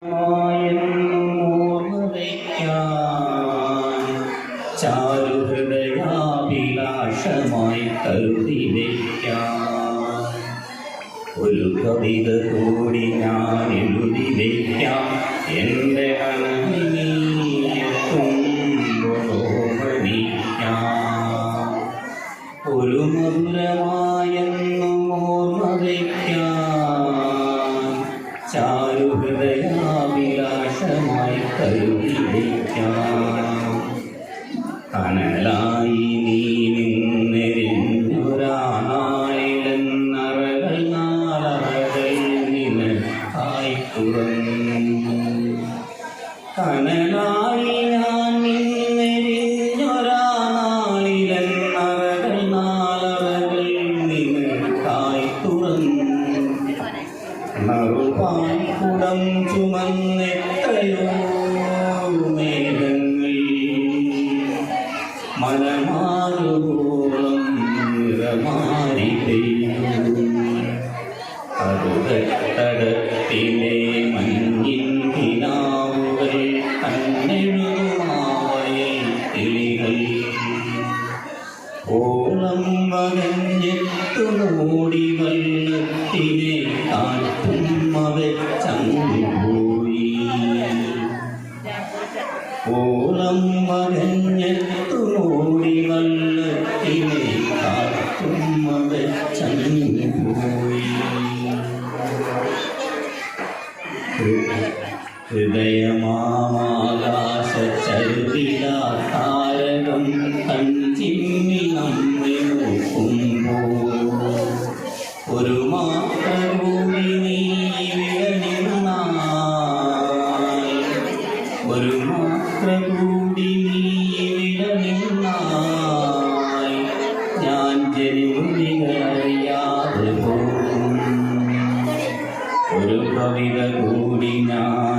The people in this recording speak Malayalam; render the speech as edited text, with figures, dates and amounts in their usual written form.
ചാരുഹൃദയാഭിലാഷമായി കരുതി വയ്ക്കാം. ഒരു കവിത കൂടി ഞാൻ എഴുതി വയ്ക്കാം. എൻ്റെ അണങ്ങിയെത്തുമ്പോഴോമണിക്കാം. ഒരു മധുരമായെന്നും ഓർമ്മ വയ്ക്കാം. ചാരുഹൃദയാഭിലാഷമായി കരുതി വയ്ക്കാം. കനലായി നീ നിന്നെരിഞ്ഞൊരാനാളിലെന്നറകൾ നാളറകൾ നിനക്കായി തുറന്നു. കനലായി ഞാൻ നിന്നെരിഞ്ഞൊരാനാളിലെന്നറകൾ നാളറകൾ നിനക്കായി തുറന്നു. നറുപാൽക്കുടം ചുമന്നെത്രയോ മേഘങ്ങൾ മനമാറുകോളം നിറമാരി പെയ്തു. കറുകത്തടത്തിലെ മഞ്ഞിൻ കിനാവുകൾ കണ്ണെഴുതുമാവയിൽ കിളികൾ ഓളം വകഞ്ഞെത്തുമോടി വള്ളത്തിനെ കാറ്റുമ്മ വെച്ചങ്ങുപോയി. ഓളം വകഞ്ഞെത്തുമോടി വള്ളത്തിനെ കാറ്റുമ്മ വെച്ചങ്ങുപോയി. ഹൃദയമാകാശച്ചരുവിലാതാരകം കൺചിമ്മി നമ്മെ നോക്കുമ്പോൾ ഒരു മാത്രഭൂമി നീ വിടനിന്നായി. ഒരു മാത്രകൂടി നീ വിടനിന്നായി. ഞാൻ ജനിമുറികളറിയാതെ പോകും. ഒരു കവിത കൂടി ഞാൻ